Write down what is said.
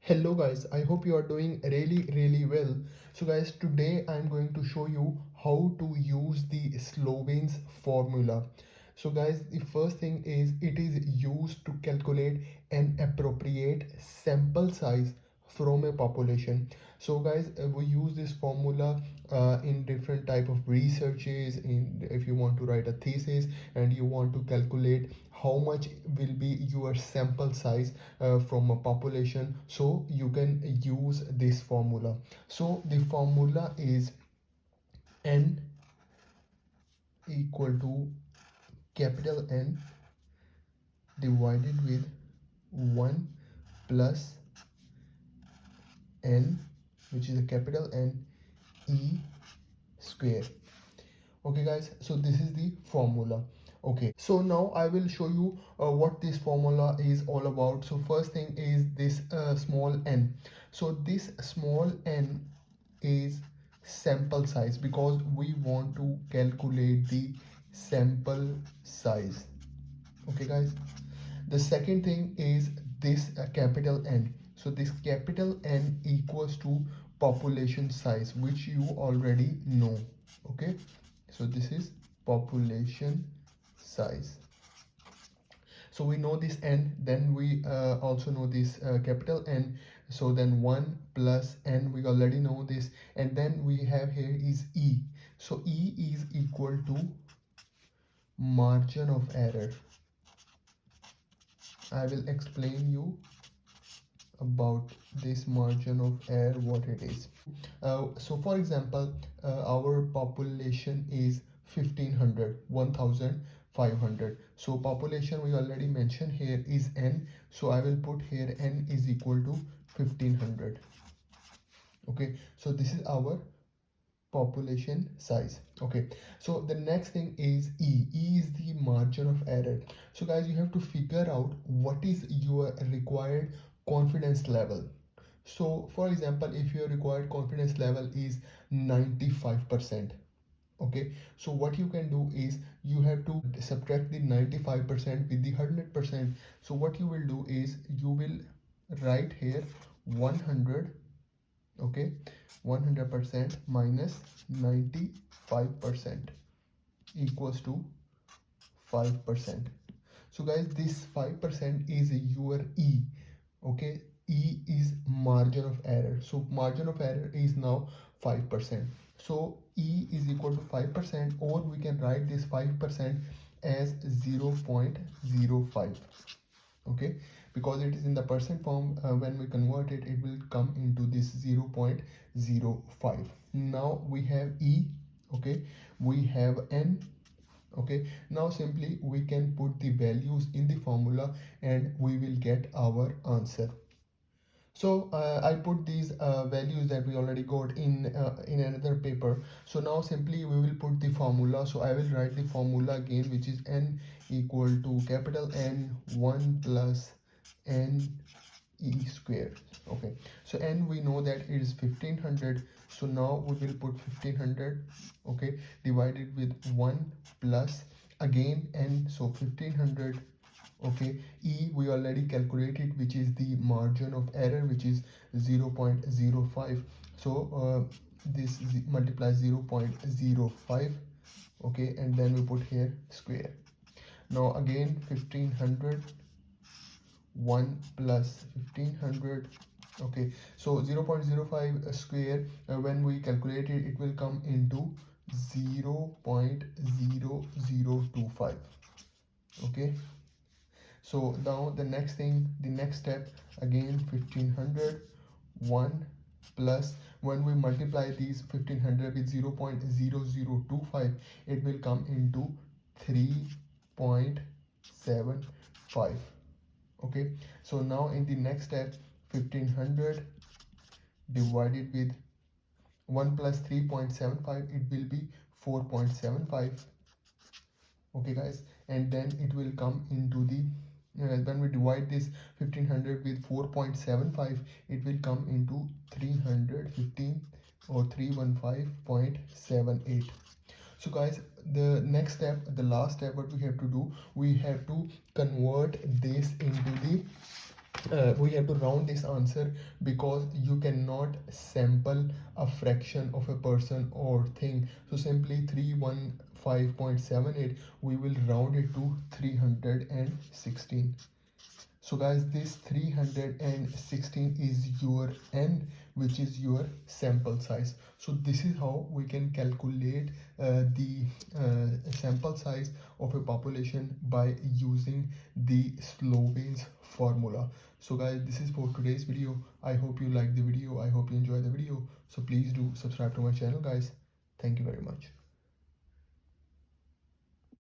Hello guys, I hope you are doing really well. So guys, today I'm going to show you how to use the Slovins formula. So guys, the first thing is it is used to calculate an appropriate sample size from a population. So guys, we use this formula in different type of researches. In if you want to write a thesis and you want to calculate how much will be your sample size from a population, so you can use this formula. So the formula is n equal to capital N divided with 1 plus n, which is a capital N, e square. Okay guys, so this is the formula. Okay, so now I will show you what this formula is all about. So first thing is this small n. So this small n is sample size because we want to calculate the sample size. Okay guys, the second thing is this capital N. So this capital N equals to population size, which you already know. Okay, so this is population size. So we know this n, then we also know this capital N. So then 1 plus n, we already know this, and then we have here is e. So e is equal to margin of error. I will explain you about this margin of error, what it is. So for example, our population is 1500, 1500. So population we already mentioned here is n. So I will put here n is equal to 1500. Okay, so this is our population size. Okay, so the next thing is e is the margin of error. So guys, you have to figure out what is your required confidence level. So for example, if your required confidence level is 95%, okay, so what you can do is you have to subtract the 95% with the 100%. So what you will do is you will write here 100, okay, 100% minus 95% equals to 5%. So guys, this 5% is your e. Okay, e is margin of error. So margin of error is now 5%. So e is equal to 5%, or we can write this 5% as 0.05. Okay, because it is in the percent form, when we convert it, it will come into this 0.05. Now we have e, okay, we have n. Okay, now simply we can put the values in the formula and we will get our answer. So I put these values that we already got in another paper. So now simply we will put the formula. So I will write the formula again, which is n equal to capital N 1 plus n e square. Okay, so n we know that it is 1500. So now we will put 1500, okay, divided with 1 plus again n, so 1500. Okay, e we already calculated, which is the margin of error, which is 0.05. So this multiplies 0.05. Okay, and then we put here square. Now again 1500, 1 plus 1500. Okay, so 0.05 square, when we calculate it, it will come into 0.0025. okay, so now the next thing, the next step, again 1500, 1 plus, when we multiply these 1500 with 0.0025, it will come into 3.75. okay, so now in the next step, 1500 divided with 1 plus 3.75, it will be 4.75. okay guys, and then it will come into the when we divide this 1500 with 4.75, it will come into 315 or 315.78. So guys, the next step, the last step, what we have to do, we have to convert this into the we have to round this answer because you cannot sample a fraction of a person or thing. So simply 315.78, we will round it to 316. So guys, this 316 is your n, which is your sample size. So this is how we can calculate the sample size of a population by using the Slovins formula. So guys, this is for today's video. I hope you like the video. I hope you enjoy the video. So please do subscribe to my channel, guys. Thank you very much.